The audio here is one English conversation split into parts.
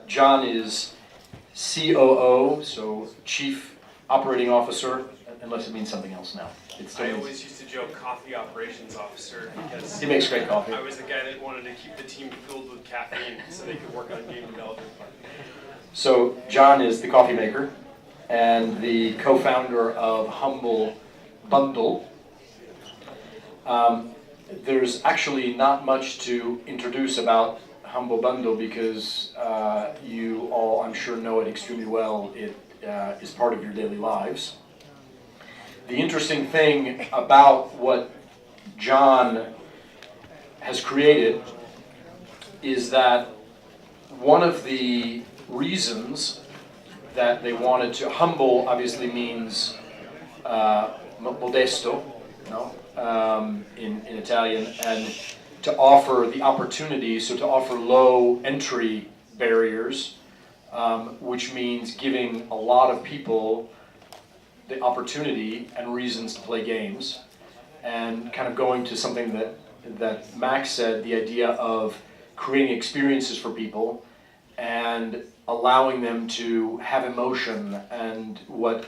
John is COO, so Chief Operating Officer, unless it means something else now. I always used to joke coffee operations officer because he makes great coffee. I was the guy that wanted to keep the team filled with caffeine so they could work on game development. So John is the coffee maker and the co-founder of HumbleBundle. There's actually not much to introduce about HumbleBundle because you all, I'm sure, know it extremely well. It is part of your daily lives. The interesting thing about what John has created is that one of the reasons that they wanted to, humble obviously means modesto, no? In Italian, and to offer the opportunity, so to offer low entry barriers, which means giving a lot of people the opportunity and reasons to play games, and kind of going to something that Max said, the idea of creating experiences for people and allowing them to have emotion, and what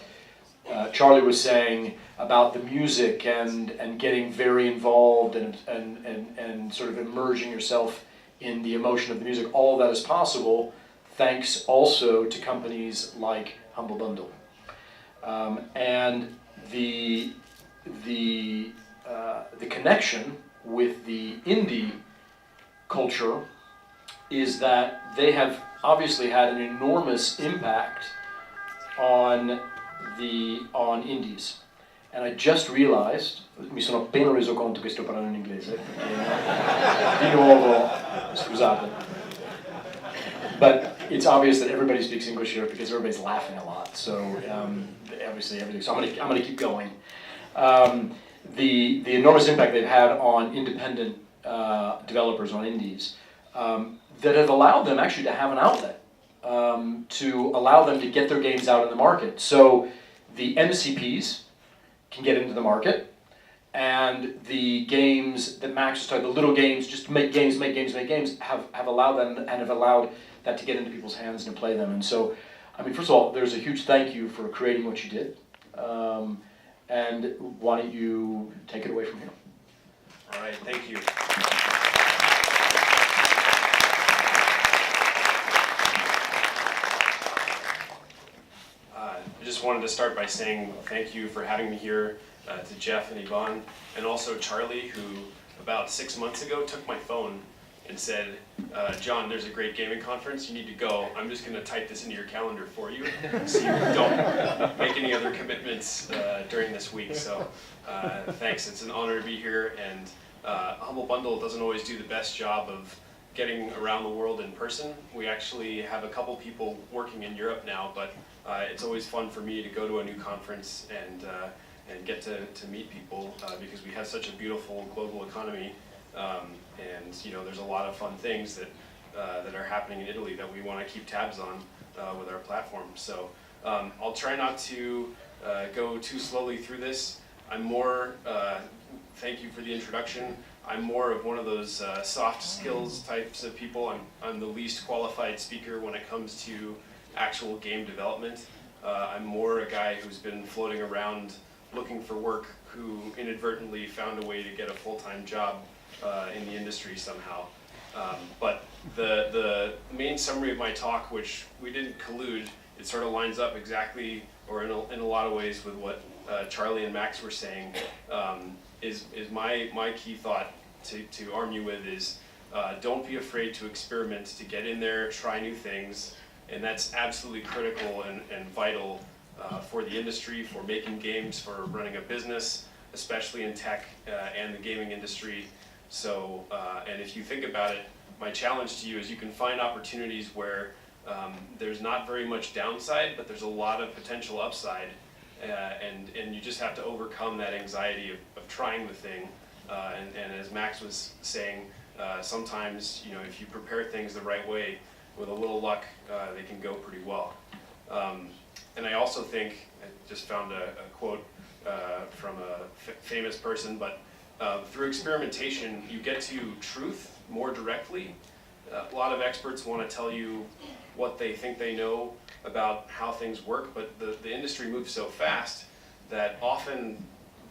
Charlie was saying about the music and getting very involved and sort of immersing yourself in the emotion of the music. All of that is possible thanks also to companies like HumbleBundle. And the connection with the indie culture is that they have obviously had an enormous impact on indies. And I just realized, mi sono appena reso conto che sto parlando in inglese, di nuovo, scusate. But it's obvious that everybody speaks English here because everybody's laughing a lot. So obviously everything. So I'm gonna keep going. The enormous impact they've had on independent developers, on indies, that have allowed them actually to have an outlet, to allow them to get their games out in the market. So the MCPs can get into the market, and the games that Max was talking, the little games, just make games, have allowed them and have allowed that to get into people's hands and to play them. And so, I mean, first of all, there's a huge thank you for creating what you did. And why don't you take it away from here? All right, thank you. I just wanted to start by saying thank you for having me here, to Jeff and Yvonne, and also Charlie, who about 6 months ago took my phone and said, John, there's a great gaming conference, you need to go. I'm just going to type this into your calendar for you so you don't make any other commitments during this week. So thanks, it's an honor to be here. And HumbleBundle doesn't always do the best job of getting around the world in person. We actually have a couple people working in Europe now, but it's always fun for me to go to a new conference and get to meet people because we have such a beautiful global economy. And you know, there's a lot of fun things that are happening in Italy that we want to keep tabs on with our platform. So I'll try not to go too slowly through this. I'm more, thank you for the introduction, I'm more of one of those soft skills types of people. I'm the least qualified speaker when it comes to actual game development. I'm more a guy who's been floating around looking for work, who inadvertently found a way to get a full-time job in the industry somehow. But the main summary of my talk, which we didn't collude, it sort of lines up exactly, or in a lot of ways, with what Charlie and Max were saying, is my key thought to arm you with is don't be afraid to experiment, to get in there, try new things, and that's absolutely critical and vital for the industry, for making games, for running a business, especially in tech and the gaming industry. So, and if you think about it, my challenge to you is you can find opportunities where there's not very much downside, but there's a lot of potential upside, and you just have to overcome that anxiety of trying the thing. And as Max was saying, sometimes, you know, if you prepare things the right way, with a little luck, they can go pretty well. And I also think, I just found a quote from a famous person, but through experimentation, you get to truth more directly. A lot of experts want to tell you what they think they know about how things work, but the industry moves so fast that often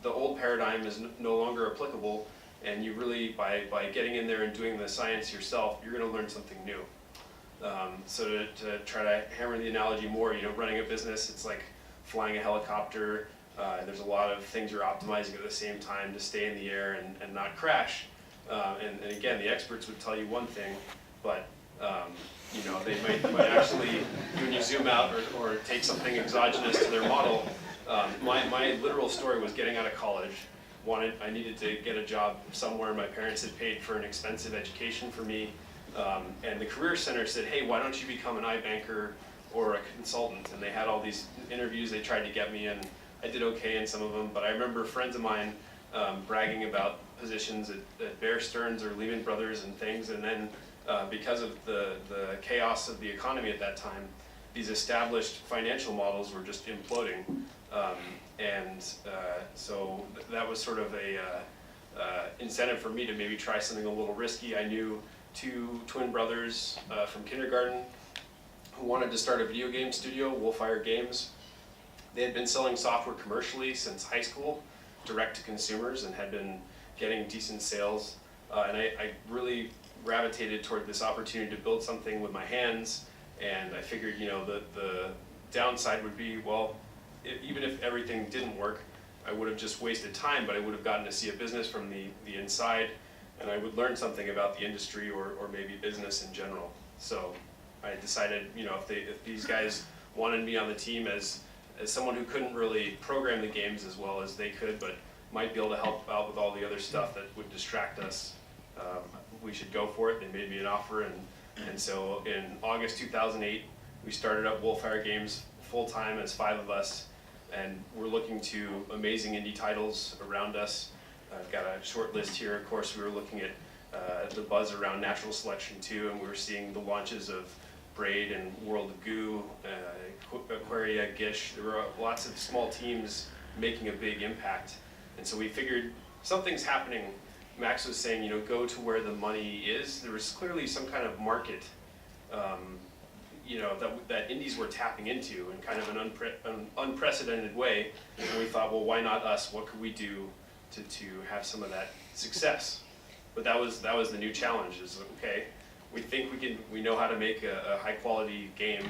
the old paradigm is no longer applicable, and you really, by getting in there and doing the science yourself, you're going to learn something new. So to try to hammer the analogy more, running a business, it's like flying a helicopter. There's a lot of things you're optimizing at the same time to stay in the air and not crash. And again, the experts would tell you one thing, but they might actually, when you zoom out or take something exogenous to their model, my literal story was getting out of college. I needed to get a job somewhere. My parents had paid for an expensive education for me. And the Career Center said, hey, why don't you become an iBanker or a consultant? And they had all these interviews they tried to get me in. I did okay in some of them, but I remember friends of mine bragging about positions at Bear Stearns or Lehman Brothers and things, and then because of the chaos of the economy at that time, these established financial models were just imploding. So that was sort of a incentive for me to maybe try something a little risky. I knew two twin brothers from kindergarten who wanted to start a video game studio, Wolfire Games. They had been selling software commercially since high school, direct to consumers, and had been getting decent sales. And I really gravitated toward this opportunity to build something with my hands. And I figured, the downside would be, well, even if everything didn't work, I would have just wasted time, but I would have gotten to see a business from the inside, and I would learn something about the industry or maybe business in general. So I decided, if these guys wanted me on the team as someone who couldn't really program the games as well as they could, but might be able to help out with all the other stuff that would distract us, we should go for it. They made me an offer, and so in August 2008, we started up Wolfire Games full-time as 5 of us, and we're looking to amazing indie titles around us. I've got a short list here. Of course, we were looking at the buzz around Natural Selection 2, and we were seeing the launches of Braid and World of Goo, Aquaria, Gish. There were lots of small teams making a big impact. And so we figured something's happening. Max was saying, go to where the money is. There was clearly some kind of market that indies were tapping into in kind of an unprecedented way. And we thought, well, why not us? What could we do to have some of that success? But that was the new challenge. Is okay, we think we know how to make a high quality game.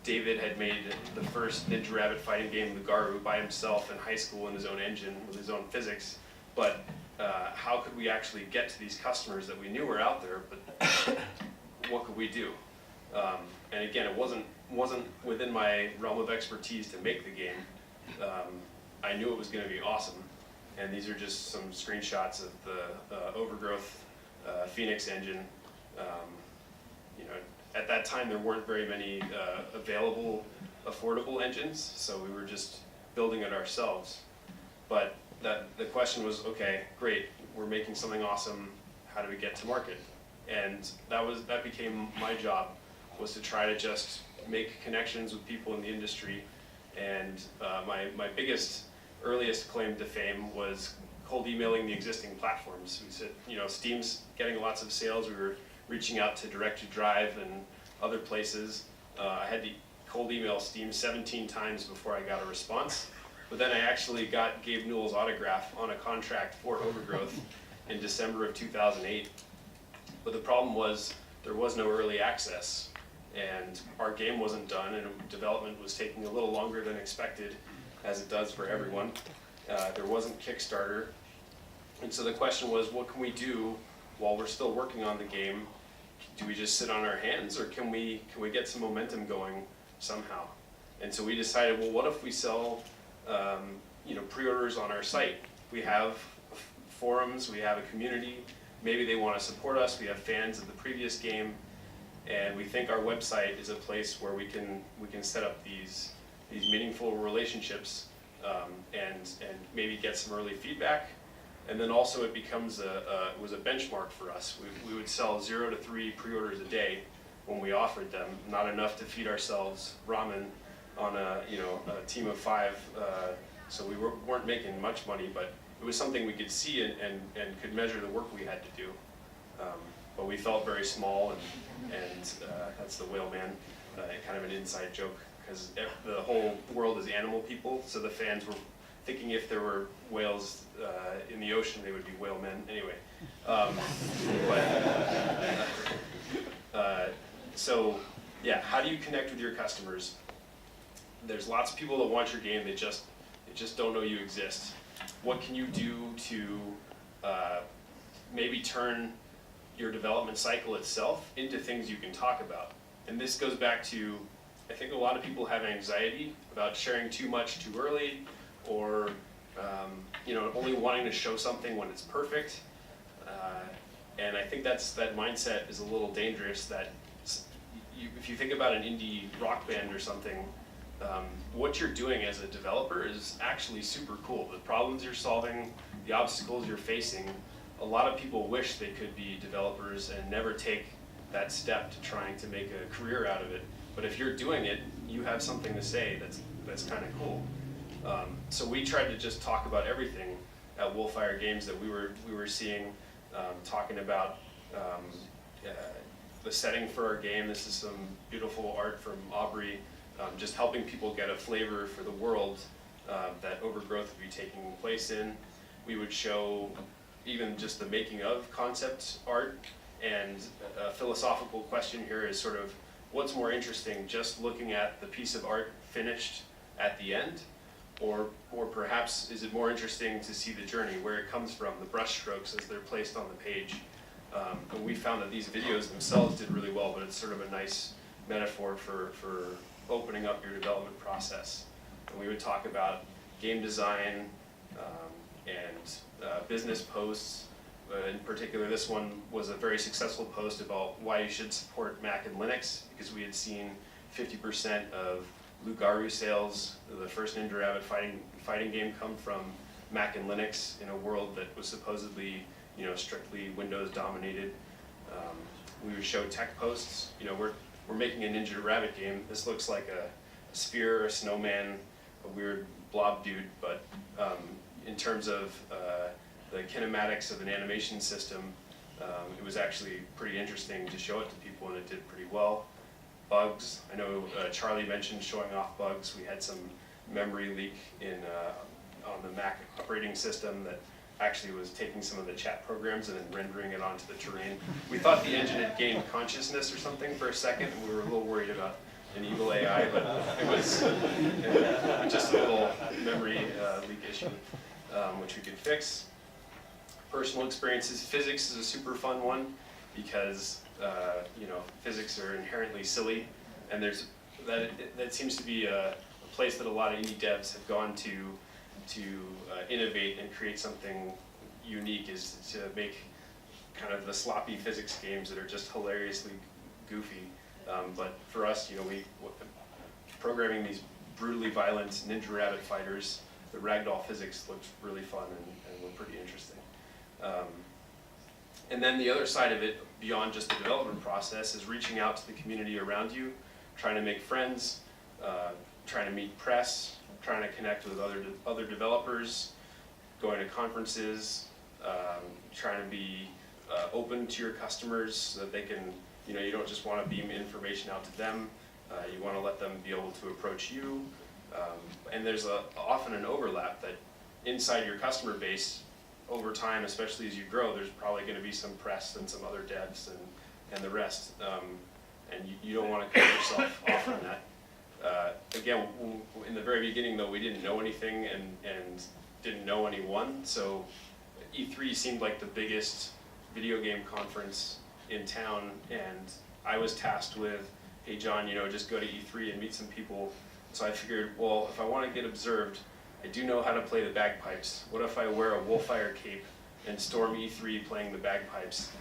David had made the first Ninja Rabbit fighting game, the Garu, by himself in high school in his own engine with his own physics. But how could we actually get to these customers that we knew were out there? But what could we do? And again, it wasn't within my realm of expertise to make the game. I knew it was going to be awesome, and these are just some screenshots of the Overgrowth Phoenix engine. At that time, there weren't very many available, affordable engines, so we were just building it ourselves. But the question was, okay, great, we're making something awesome. How do we get to market? And that became my job, was to try to just make connections with people in the industry. And my biggest, earliest claim to fame was cold emailing the existing platforms. We said, Steam's getting lots of sales. We were reaching out to Direct to Drive and other places. I had to cold email Steam 17 times before I got a response. But then I actually got Gabe Newell's autograph on a contract for Overgrowth in December of 2008. But the problem was there was no early access, and our game wasn't done, and development was taking a little longer than expected, as it does for everyone. There wasn't Kickstarter. And so the question was, what can we do while we're still working on the game? Do we just sit on our hands, or can we get some momentum going somehow? And so we decided, well, what if we sell pre-orders on our site? We have forums, we have a community, maybe they want to support us, we have fans of the previous game, and we think our website is a place where we can set up these meaningful relationships and maybe get some early feedback. And then also it becomes was a benchmark for us. We would sell 0 to 3 pre-orders a day when we offered them, not enough to feed ourselves ramen on a team of 5. So we weren't making much money, but it was something we could see and could measure the work we had to do. But we felt very small, and that's the whale man. kind of an inside joke, because the whole world is animal people, so the fans were thinking if there were whales in the ocean, they would be whale men. Anyway, so yeah, how do you connect with your customers? There's lots of people that want your game, they just don't know you exist. What can you do to maybe turn your development cycle itself into things you can talk about? And this goes back to, I think a lot of people have anxiety about sharing too much too early, or only wanting to show something when it's perfect. And I think that mindset is a little dangerous. That if you think about an indie rock band or something, what you're doing as a developer is actually super cool. The problems you're solving, the obstacles you're facing, a lot of people wish they could be developers and never take that step to trying to make a career out of it. But if you're doing it, you have something to say that's kind of cool. So we tried to just talk about everything at Wolfire Games that we were seeing, talking about the setting for our game. This is some beautiful art from Aubrey, just helping people get a flavor for the world that Overgrowth would be taking place in. We would show even just the making of concept art, and a philosophical question here is sort of, what's more interesting, just looking at the piece of art finished at the end, or perhaps is it more interesting to see the journey, where it comes from, the brush strokes as they're placed on the page. And we found that these videos themselves did really well, but it's sort of a nice metaphor for opening up your development process. And we would talk about game design and business posts. In particular, this one was a very successful post about why you should support Mac and Linux, because we had seen 50% of Lugaru sales, the first Ninja Rabbit fighting game, come from Mac and Linux in a world that was supposedly strictly Windows dominated. We would show tech posts. We're making a Ninja Rabbit game. This looks like a sphere, a snowman, a weird blob dude, but in terms of the kinematics of an animation system, it was actually pretty interesting to show it to people, and it did pretty well. Bugs, I know Charlie mentioned showing off bugs. We had some memory leak on the Mac operating system that actually was taking some of the chat programs and then rendering it onto the terrain. We thought the engine had gained consciousness or something for a second, and we were a little worried about an evil AI, but it was just a little memory leak issue, which we could fix. Personal experiences. Physics is a super fun one, because physics are inherently silly, and that seems to be a place that a lot of indie devs have gone to innovate and create something unique, is to make kind of the sloppy physics games that are just hilariously goofy. But for us, programming these brutally violent Ninja Rabbit fighters, the ragdoll physics looked really fun and were pretty interesting. And then the other side of it, beyond just the development process, is reaching out to the community around you, trying to make friends, trying to meet press, trying to connect with other developers, going to conferences, trying to be open to your customers so that they can, you don't just want to beam information out to them, you want to let them be able to approach you. And there's often an overlap that inside your customer base, over time, especially as you grow, there's probably going to be some press and some other devs and the rest. And you don't want to cut yourself off from that. Again, in the very beginning, though, we didn't know anything and didn't know anyone. So E3 seemed like the biggest video game conference in town, and I was tasked with, hey John, just go to E3 and meet some people. So I figured, well, if I want to get observed, I do know how to play the bagpipes. What if I wear a Wolfire cape and storm E3 playing the bagpipes?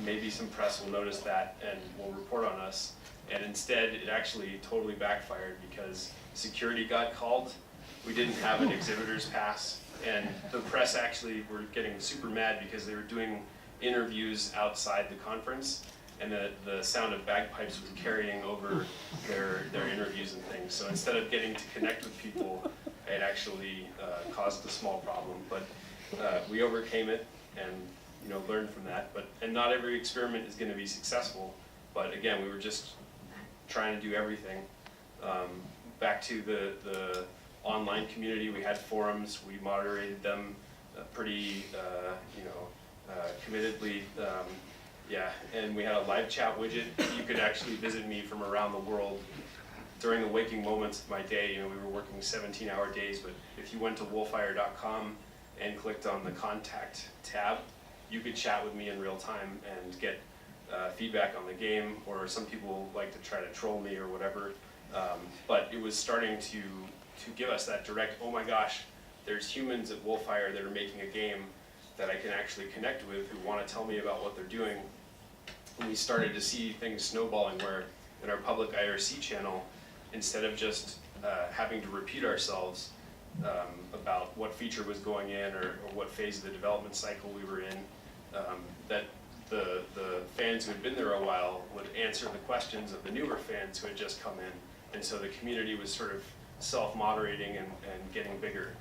Maybe some press will notice that and will report on us. And instead, it actually totally backfired, because security got called. We didn't have an exhibitor's pass, and the press actually were getting super mad because they were doing interviews outside the conference, and the sound of bagpipes was carrying over their interviews and things. So instead of getting to connect with people, it actually caused a small problem. But we overcame it and learned from that. And not every experiment is going to be successful. But again, we were just trying to do everything. Back to the online community, we had forums, we moderated them pretty, committedly. Yeah, and we had a live chat widget. You could actually visit me from around the world during the waking moments of my day. We were working 17-hour days, but if you went to wolfire.com and clicked on the contact tab, you could chat with me in real time and get feedback on the game, or some people like to try to troll me or whatever. But it was starting to give us that direct, oh my gosh, there's humans at Wolfire that are making a game that I can actually connect with, who want to tell me about what they're doing. And we started to see things snowballing, where in our public IRC channel, instead of just having to repeat ourselves about what feature was going in, or what phase of the development cycle we were in, that the fans who had been there a while would answer the questions of the newer fans who had just come in. And so the community was sort of self-moderating and getting bigger.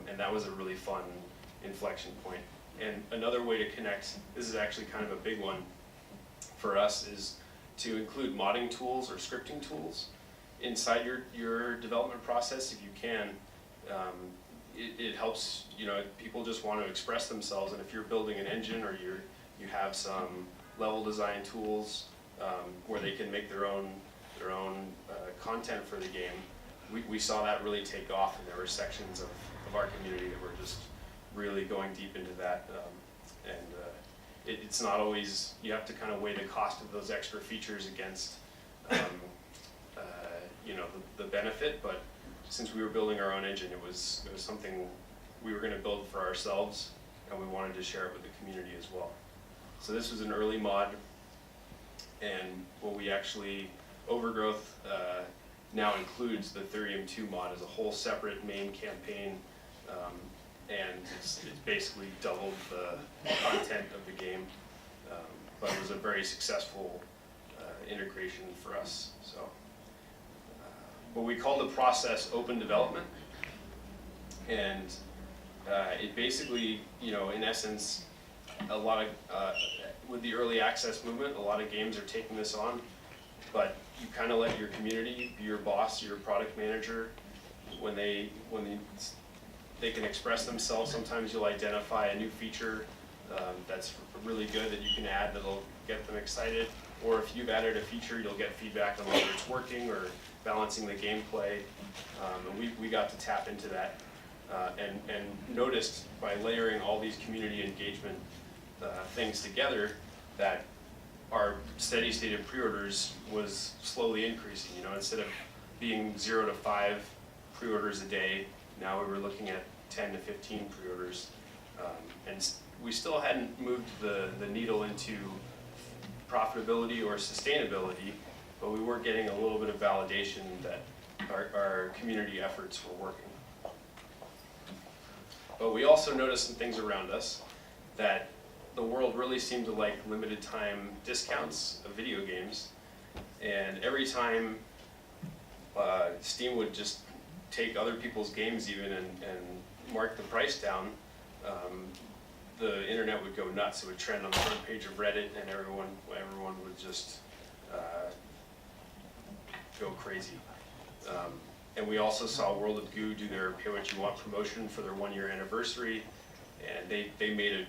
And that was a really fun inflection point. And another way to connect, this is actually kind of a big one for us, is to include modding tools or scripting tools inside your development process if you can. It helps, people just want to express themselves, and if you're building an engine, or you have some level design tools where they can make their own content for the game, we saw that really take off, and there were sections of our community that were just really going deep into that. It's not always, you have to kind of weigh the cost of those extra features against the benefit, but since we were building our own engine, it was something we were going to build for ourselves, and we wanted to share it with the community as well. So this was an early mod, and what we actually, Overgrowth now includes the Therium 2 mod as a whole separate main campaign, and it's basically doubled the content of the game, but it was a very successful integration for us. So what we call the process open development, and it basically, in essence, a lot of, with the early access movement, a lot of games are taking this on, but you kind of let your community be your boss, your product manager. When they can express themselves, sometimes you'll identify a new feature that's really good that you can add that'll get them excited, or if you've added a feature, you'll get feedback on whether it's working or balancing the gameplay, and we got to tap into that, and noticed by layering all these community engagement things together that our steady state of pre-orders was slowly increasing. Instead of being 0 to 5 pre-orders a day, now we were looking at 10 to 15 pre-orders, and we still hadn't moved the needle into profitability or sustainability, but we were getting a little bit of validation that our community efforts were working. But we also noticed some things around us, that the world really seemed to like limited time discounts of video games, and every time Steam would just take other people's games even and mark the price down, the internet would go nuts. It would trend on the front page of Reddit, and everyone would just go crazy. And we also saw World of Goo do their Pay What You Want promotion for their 1-year anniversary, and they made a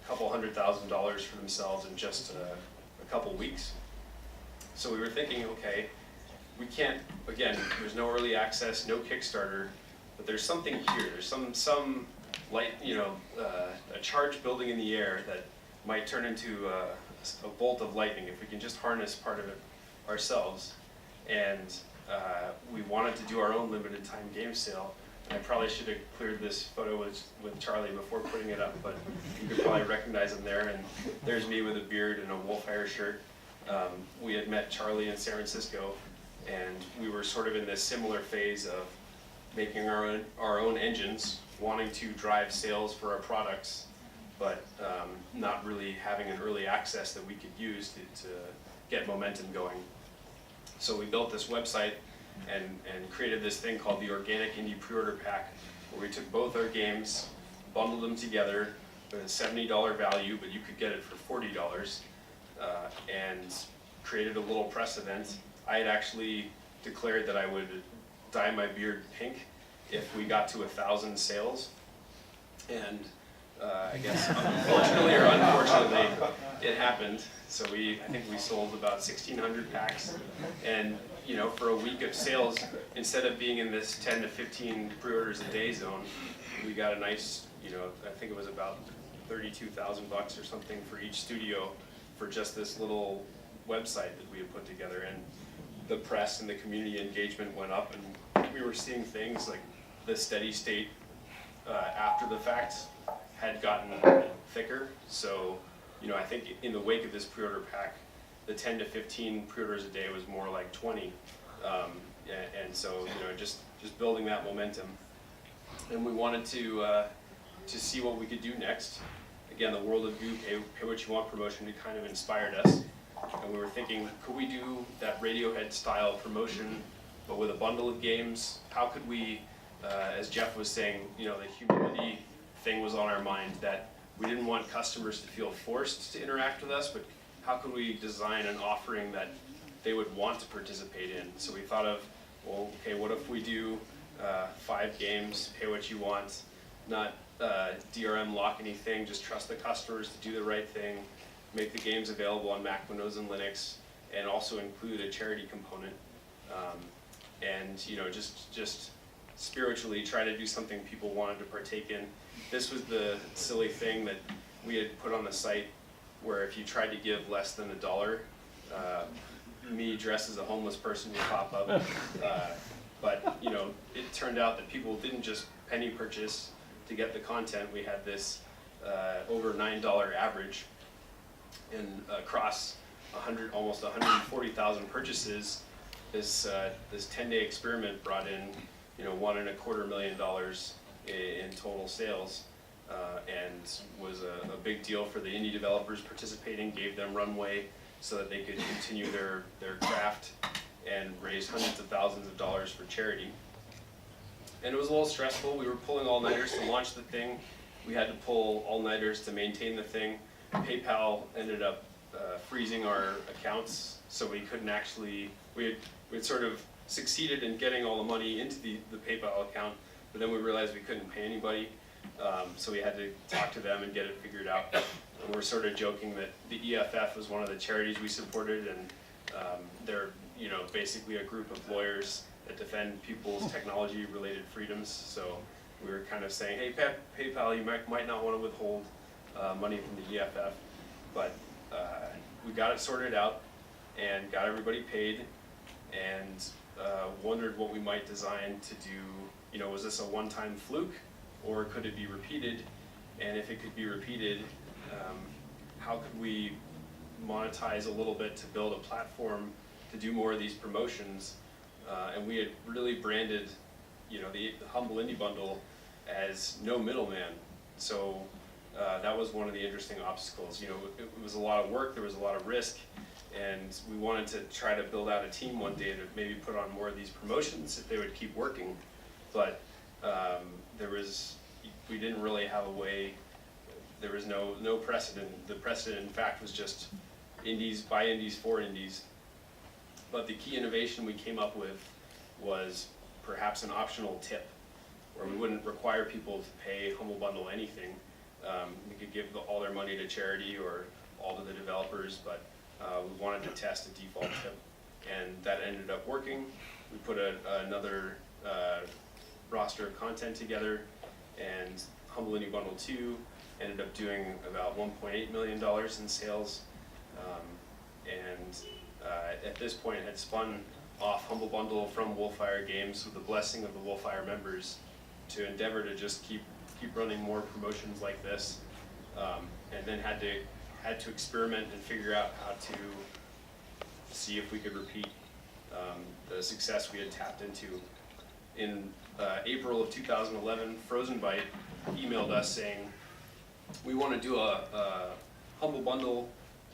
couple $100,000 for themselves in just a couple weeks. So we were thinking, okay, we can't, again, there's no early access, no Kickstarter, but there's something here. There's some light, a charge building in the air that might turn into a bolt of lightning if we can just harness part of it ourselves. And we wanted to do our own limited time game sale. I probably should have cleared this photo with Charlie before putting it up, but you could probably recognize him there. And there's me with a beard and a Wolfire shirt. We had met Charlie in San Francisco, and we were sort of in this similar phase of making our own engines, wanting to drive sales for our products, but not really having an early access that we could use to get momentum going. So we built this website and created this thing called the Organic Indie Pre-Order Pack, where we took both our games, bundled them together with a $70 value, but you could get it for $40, and created a little press event. I had actually declared that I would dye my beard pink if we got to 1,000 sales. And I guess unfortunately or unfortunately, it happened. So I think we sold about 1,600 packs. And for a week of sales, instead of being in this 10 to 15 pre-orders a day zone, we got a nice, I think it was about $32,000 or something for each studio for just this little website that we had put together. And the press and the community engagement went up, and we were seeing things like the steady state after the fact had gotten thicker. So, I think in the wake of this pre-order pack, the 10 to 15 pre-orders a day was more like 20. And so, just building that momentum. And we wanted to see what we could do next. Again, the World of Goo Pay What You Want promotion had kind of inspired us. And we were thinking, could we do that Radiohead style promotion, but with a bundle of games? How could we, as Jeff was saying, the humility thing was on our mind, that we didn't want customers to feel forced to interact with us, but how could we design an offering that they would want to participate in? So we thought of, well, okay, what if we do 5 games, pay what you want, not DRM lock anything, just trust the customers to do the right thing, make the games available on Mac, Windows, and Linux, and also include a charity component. And just spiritually try to do something people wanted to partake in. This was the silly thing that we had put on the site, where if you tried to give less than $1, me dressed as a homeless person would pop up. But it turned out that people didn't just penny purchase to get the content. We had this over $9 average, and across almost 140,000 purchases, this 10-day experiment brought in $1.25 million in total sales, and was a big deal for the indie developers participating, gave them runway so that they could continue their craft and raise hundreds of thousands of dollars for charity. And it was a little stressful. We were pulling all-nighters to launch the thing. We had to pull all-nighters to maintain the thing. PayPal ended up freezing our accounts, so we couldn't actually, we had sort of succeeded in getting all the money into the PayPal account, but then we realized we couldn't pay anybody, so we had to talk to them and get it figured out. And we're sort of joking that the EFF was one of the charities we supported, and they're basically a group of lawyers that defend people's technology-related freedoms. So we were kind of saying, hey, PayPal, you might not want to withhold money from the EFF, but we got it sorted out and got everybody paid, and wondered what we might design to do. Was this a one-time fluke, or could it be repeated? And if it could be repeated, how could we monetize a little bit to build a platform to do more of these promotions? And we had really branded, the Humble Indie Bundle as no middleman. So that was one of the interesting obstacles. It was a lot of work, there was a lot of risk, and we wanted to try to build out a team one day to maybe put on more of these promotions if they would keep working. But we didn't really have a way. There was no precedent. The precedent, in fact, was just indies by indies for indies. But the key innovation we came up with was perhaps an optional tip, where we wouldn't require people to pay HumbleBundle anything. We could give all their money to charity or all to the developers, but we wanted to test a default tip, and that ended up working. We put another roster of content together, and Humble Indie Bundle 2 ended up doing about $1.8 million in sales, and at this point had spun off HumbleBundle from Wolfire Games with the blessing of the Wolfire members to endeavor to just keep running more promotions like this, and then had to experiment and figure out how to see if we could repeat the success we had tapped into. In April of 2011, Frozen Byte emailed us saying, we want to do a Humble Bundle,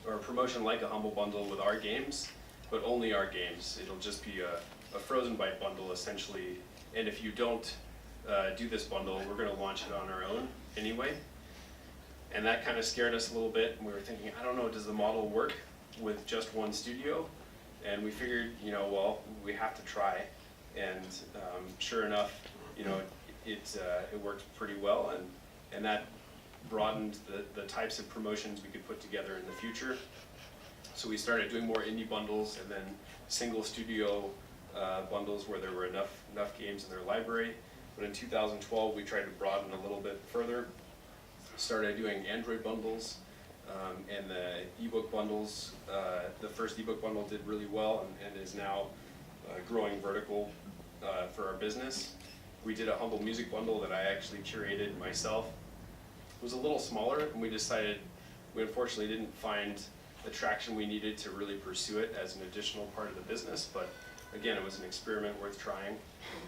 or a promotion like a Humble Bundle with our games, but only our games. It'll just be a Frozen Byte bundle, essentially, and if you don't do this bundle, we're going to launch it on our own anyway. And that kind of scared us a little bit, and we were thinking, I don't know, does the model work? with just one studio, and we figured, well, we have to try, and sure enough, it worked pretty well, and that broadened the types of promotions we could put together in the future. So we started doing more indie bundles and then single studio bundles where there were enough games in their library. But in 2012, we tried to broaden a little bit further. Started doing Android bundles and the ebook bundles. The first ebook bundle did really well and is now growing vertical for our business. We did a Humble Music bundle that I actually curated myself. It was a little smaller, and we decided we unfortunately didn't find the traction we needed to really pursue it as an additional part of the business, but again, it was an experiment worth trying,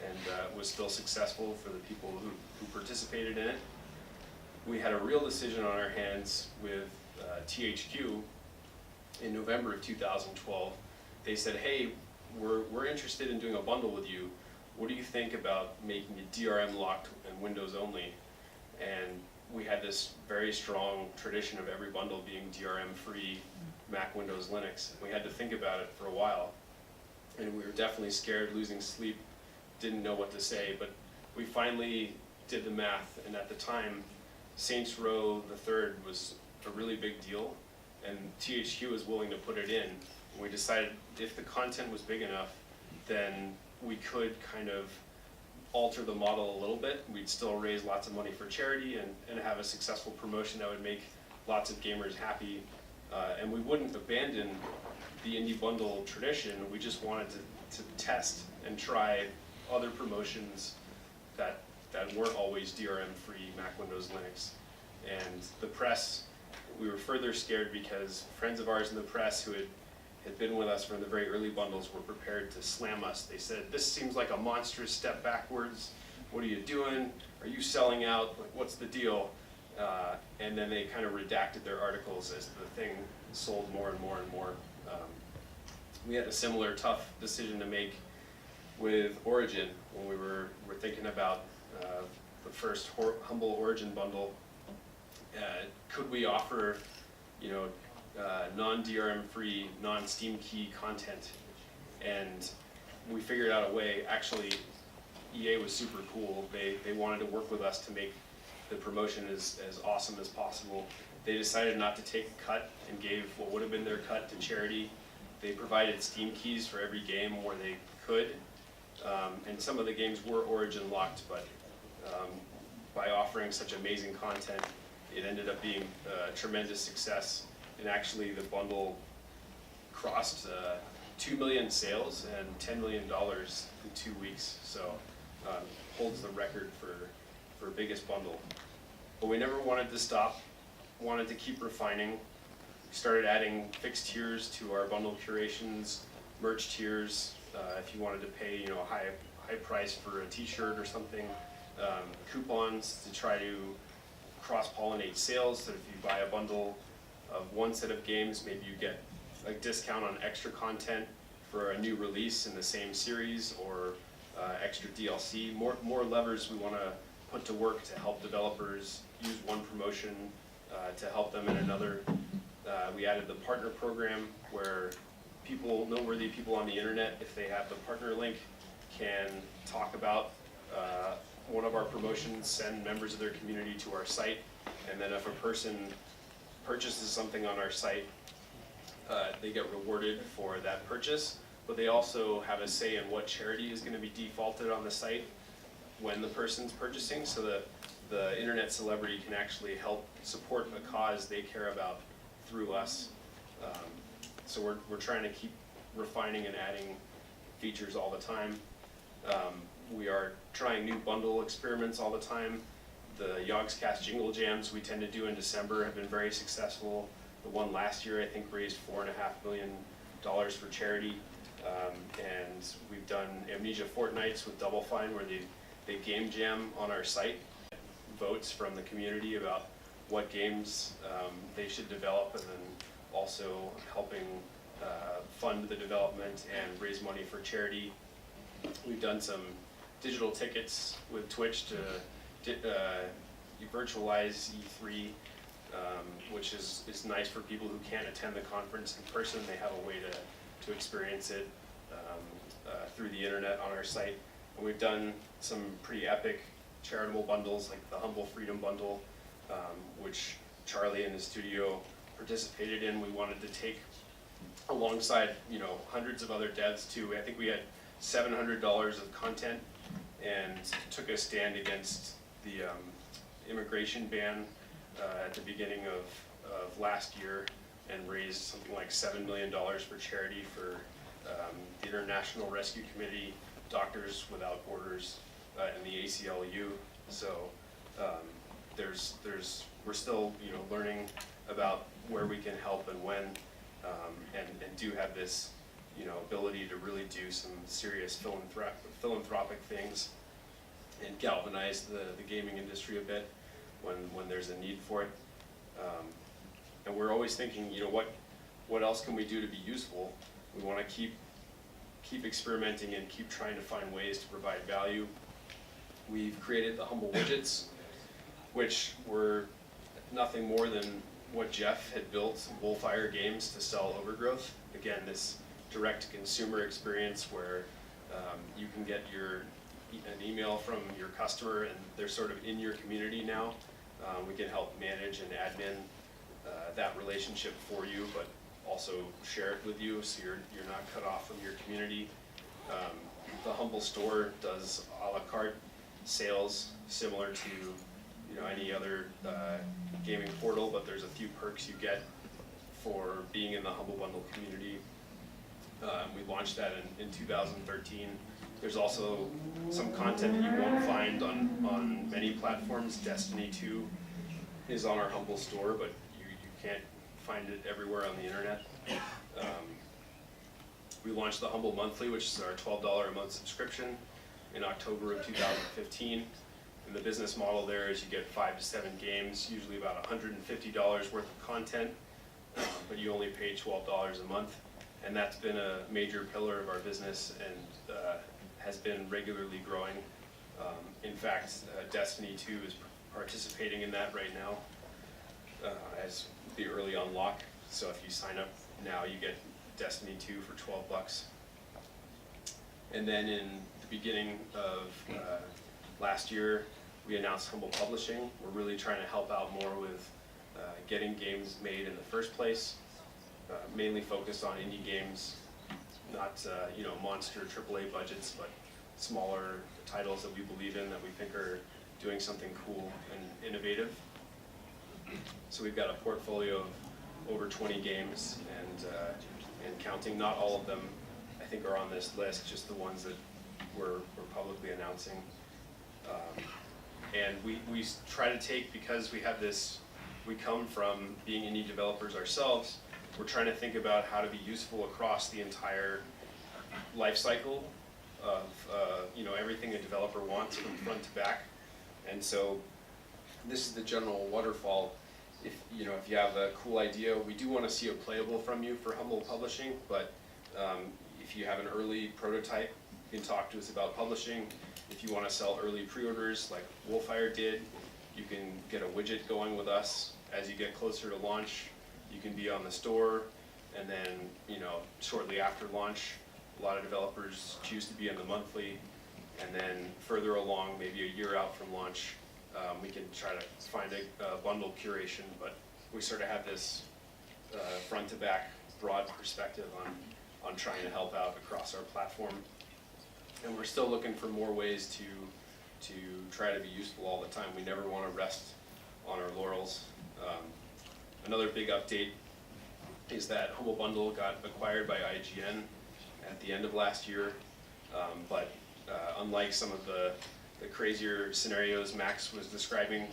and was still successful for the people who participated in it. We had a real decision on our hands with THQ in November of 2012. They said, hey, we're interested in doing a bundle with you. What do you think about making it DRM locked and Windows only? And we had this very strong tradition of every bundle being DRM free, Mac, Windows, Linux. We had to think about it for a while, and we were definitely scared, losing sleep, didn't know what to say, but we finally did the math, and at the time, Saints Row the Third was a really big deal, and THQ was willing to put it in. And we decided if the content was big enough, then we could kind of alter the model a little bit. We'd still raise lots of money for charity and have a successful promotion that would make lots of gamers happy. And we wouldn't abandon the indie bundle tradition. We just wanted to test and try other promotions that weren't always DRM free, Mac, Windows, Linux. And the press, we were further scared because friends of ours in the press who had been with us from the very early bundles were prepared to slam us. They said, this seems like a monstrous step backwards. What are you doing? Are you selling out? Like, what's the deal? And then they kind of redacted their articles as the thing sold more and more and more. We had a similar tough decision to make with Origin when we were thinking about the first Humble Origin bundle. Could we offer, non-DRM free, non-Steam key content? And we figured out a way. Actually, EA was super cool. They wanted to work with us to make the promotion as awesome as possible. They decided not to take a cut and gave what would have been their cut to charity. They provided Steam keys for every game where they could. And some of the games were Origin locked, but by offering such amazing content, it ended up being a tremendous success. And actually the bundle crossed 2 million sales and $10 million in 2 weeks. So holds the record for biggest bundle. But we never wanted to stop, wanted to keep refining. We started adding fixed tiers to our bundle curations, merch tiers, if you wanted to pay a high price for a t-shirt or something, coupons to try to cross-pollinate sales, so if you buy a bundle of one set of games, maybe you get a discount on extra content for a new release in the same series, or extra DLC. More levers we want to put to work to help developers use one promotion to help them in another. We added the partner program where noteworthy people on the internet, if they have the partner link, can talk about one of our promotions, send members of their community to our site, and then if a person purchases something on our site, they get rewarded for that purchase, but they also have a say in what charity is going to be defaulted on the site when the person's purchasing, so that the internet celebrity can actually help support a cause they care about through us. So we're trying to keep refining and adding features all the time. We are trying new bundle experiments all the time. The Yogscast Jingle Jams we tend to do in December have been very successful. The one last year I think raised $4.5 million for charity. And we've done Amnesia Fortnights with Double Fine where they game jam on our site, votes from the community about what games they should develop, and then also helping fund the development and raise money for charity. We've done some digital tickets with Twitch to virtualize E3 which is nice for people who can't attend the conference in person. They have a way to experience it through the internet on our site. And we've done some pretty epic charitable bundles like the Humble Freedom Bundle, which Charlie and his studio participated in. We wanted to take alongside, hundreds of other devs too. I think we had $700 of content and took a stand against the immigration ban at the beginning of last year and raised something like $7 million for charity for the International Rescue Committee, Doctors Without Borders, and the ACLU. So we're still learning about where we can help and when, and do have this ability to really do some serious philanthropic things and galvanize the gaming industry a bit when there's a need for it. And we're always thinking, what else can we do to be useful? We want to keep experimenting and keep trying to find ways to provide value. We've created the Humble Widgets, which were nothing more than what Jeff had built, Bullfire Games, to sell Overgrowth. Again, this direct-to-consumer experience where you can get an email from your customer and they're sort of in your community now. We can help manage and admin that relationship for you, but also share it with you so you're not cut off from your community. The Humble Store does a la carte sales similar to any other gaming portal, but there's a few perks you get for being in the HumbleBundle community. We launched that in 2013. There's also some content that you won't find on many platforms. Destiny 2 is on our Humble Store, but you can't find it everywhere on the internet. We launched the Humble Monthly, which is our $12 a month subscription, in October of 2015. And the business model there is you get 5 to 7 games, usually about $150 worth of content, but you only pay $12 a month. And that's been a major pillar of our business and has been regularly growing. In fact, Destiny 2 is participating in that right now as the early unlock. So if you sign up now, you get Destiny 2 for $12. And then in the beginning of last year, we announced Humble Publishing. We're really trying to help out more with getting games made in the first place, mainly focused on indie games, not monster AAA budgets, but smaller titles that we believe in, that we think are doing something cool and innovative. So we've got a portfolio of over 20 games and counting. Not all of them, I think, are on this list, just the ones that we're publicly announcing. And we try to take, because we come from being indie developers ourselves, we're trying to think about how to be useful across the entire life cycle of everything a developer wants from front to back. And so this is the general waterfall. If you have a cool idea, we do want to see it playable from you for Humble Publishing, but if you have an early prototype, you can talk to us about publishing. If you want to sell early pre-orders like Bullfire did, you can get a widget going with us. As you get closer to launch, you can be on the store, and then shortly after launch, a lot of developers choose to be in the monthly, and then further along, maybe a year out from launch, we can try to find a bundle curation, but we sort of have this front to back broad perspective on trying to help out across our platform. And we're still looking for more ways to try to be useful all the time. We never want to rest on our laurels. Another big update is that HumbleBundle got acquired by IGN at the end of last year, but unlike some of the crazier scenarios Max was describing,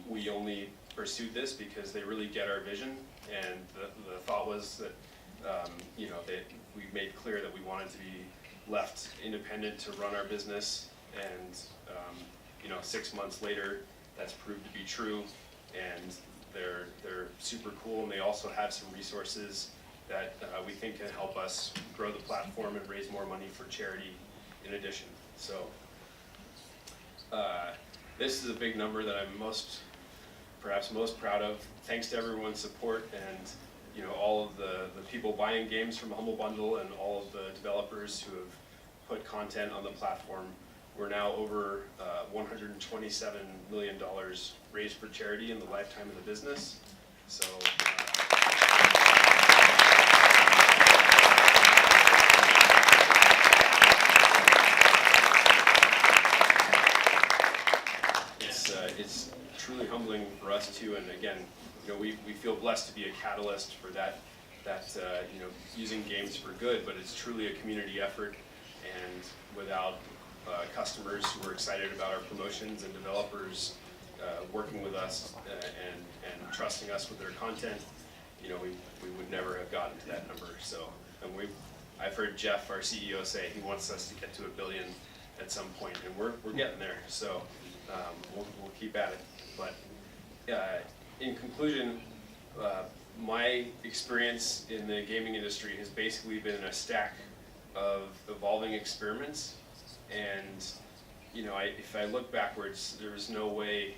we only pursued this because they really get our vision, and the thought was that we made clear that we wanted to be left independent to run our business, and 6 months later that's proved to be true, and they're super cool, and they also have some resources that we think can help us grow the platform and raise more money for charity in addition. So this is a big number that I'm most perhaps most proud of, thanks to everyone's support and all of the people buying games from HumbleBundle and all of the developers who have put content on the platform. We're now over $127 million raised for charity in the lifetime of the business. So. It's truly humbling for us too, and again, we feel blessed to be a catalyst for that using games for good, but it's truly a community effort, and without customers who are excited about our promotions and developers working with us and trusting us with their content, we would never have gotten to that number. So, and I've heard Jeff, our CEO, say he wants us to get to $1 billion at some point, and we're getting there. So we'll keep at it. But in conclusion, my experience in the gaming industry has basically been a stack of evolving experiments, and if I look backwards, there was no way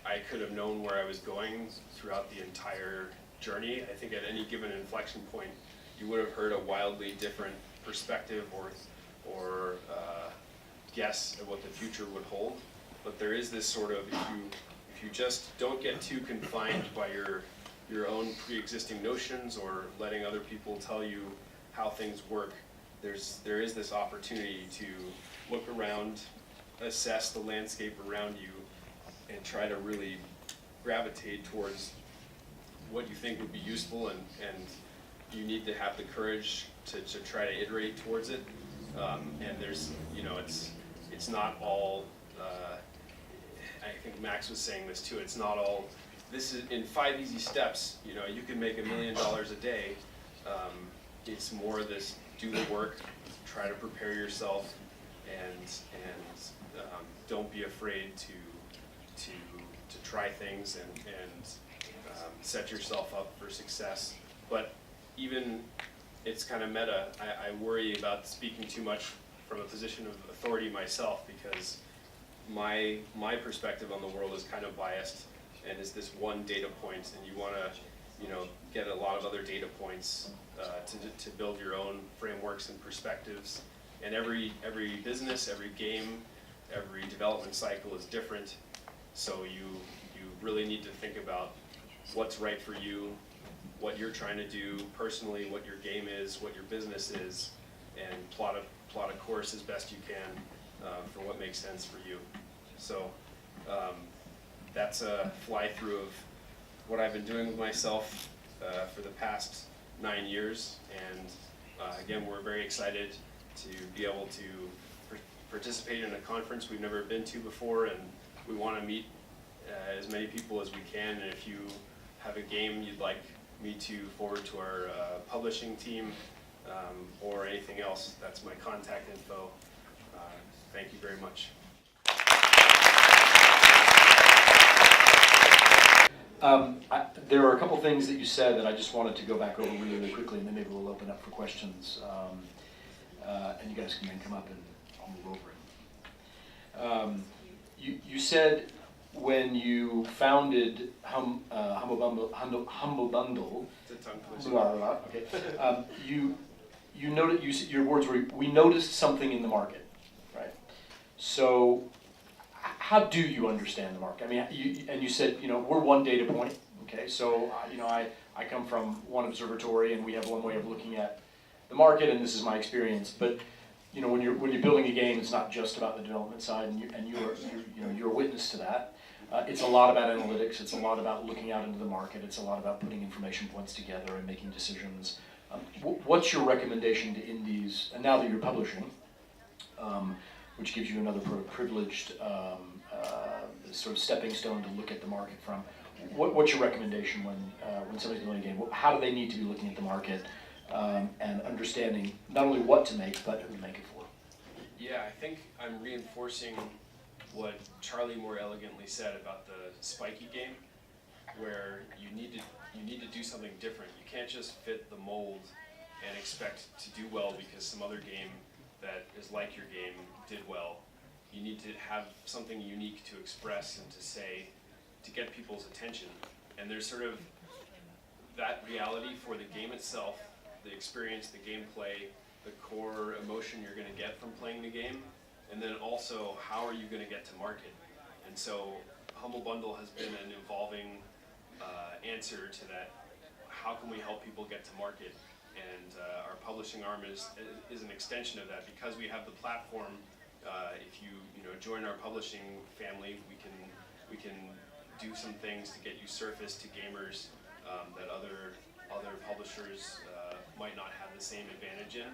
I could have known where I was going throughout the entire journey. I think at any given inflection point, you would have heard a wildly different perspective or guess at what the future would hold. But there is this sort of, if you just don't get too confined by your own pre-existing notions or letting other people tell you how things work, there is this opportunity to look around, assess the landscape around you, and try to really gravitate towards what you think would be useful, and you need to have the courage to try to iterate towards it. And there's, it's not all, I think Max was saying this too, it's not all, this is in 5 easy steps, you can make $1 million a day. It's more this, do the work, try to prepare yourself, and don't be afraid to try things and set yourself up for success. But even, it's kind of meta, I worry about speaking too much from a position of authority myself, because my perspective on the world is kind of biased and is this one data point, and you want to get a lot of other data points to build your own frameworks and perspectives. And every business, every game, every development cycle is different, so you really need to think about what's right for you, what you're trying to do personally, what your game is, what your business is, and plot a course as best you can for what makes sense for you. So that's a fly-through of what I've been doing with myself for the past 9 years, and again, we're very excited to be able to participate in a conference we've never been to before, and we want to meet as many people as we can. And if you have a game you'd like me to forward to our publishing team or anything else, that's my contact info. Thank you very much. There are a couple things that you said that I just wanted to go back over really, really quickly, and then maybe we'll open up for questions. And you guys can then come up and I'll move over it. You said when you founded HumbleBundle, It's a tongue twister. okay, you noted, your words were, we noticed something in the market, right? So how do you understand the market? I mean, you said, we're one data point, okay? So, I come from one observatory, and we have one way of looking at the market, and this is my experience. But, when you're building a game, it's not just about the development side, and you're a witness to that. It's a lot about analytics. It's a lot about looking out into the market. It's a lot about putting information points together and making decisions. What's your recommendation to indies, and now that you're publishing, which gives you another privileged sort of stepping stone to look at the market from? What's your recommendation when somebody's building a game? How do they need to be looking at the market and understanding not only what to make, but who to make it for? Yeah, I think I'm reinforcing what Charlie more elegantly said about the spiky game, where you need to do something different. You can't just fit the mold and expect to do well because some other game that is like your game did well. You need to have something unique to express and to say to get people's attention. And there's sort of that reality for the game itself, the experience, the gameplay, the core emotion you're going to get from playing the game, and then also how are you going to get to market. And so HumbleBundle has been an evolving answer to that. How can we help people get to market? And our publishing arm is an extension of that. Because we have the platform, if you join our publishing family, we can do some things to get you surfaced to gamers that other publishers might not have the same advantage in.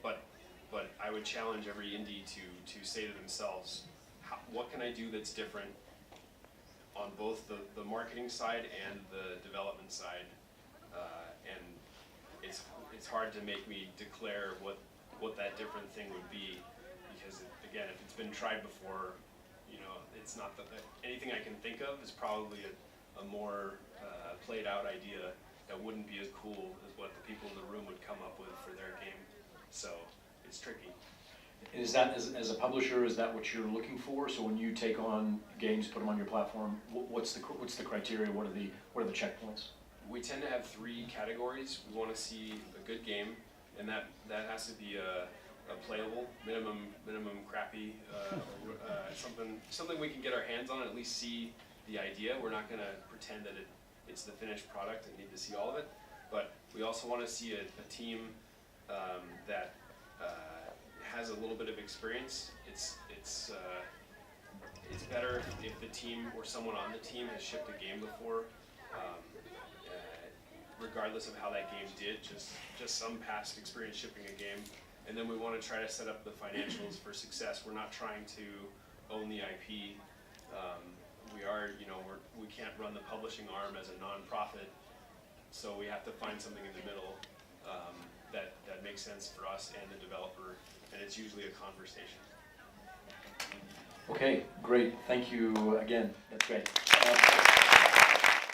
But I would challenge every indie to say to themselves, what can I do that's different on both the marketing side and the development side? And it's hard to make me declare what that different thing would be, because again, if it's been tried before, it's not that anything I can think of is probably a more played out idea that wouldn't be as cool as what the people in the room would come up with for their game. So it's tricky. Is that, as a publisher, is that what you're looking for? So when you take on games, put them on your platform, what's the criteria? What are the checkpoints? We tend to have 3 categories. We want to see a good game, and that has to be a playable, minimum crappy, something we can get our hands on and at least see the idea. We're not going to pretend that it's the finished product and need to see all of it. But we also want to see a team that has a little bit of experience. It's better if the team or someone on the team has shipped a game before, regardless of how that game did, just some past experience shipping a game. And then we want to try to set up the financials for success. We're not trying to own the IP. We can't run the publishing arm as a non-profit, so we have to find something in the middle that makes sense for us and the developer, and it's usually a conversation. Okay, great. Thank you again. That's great.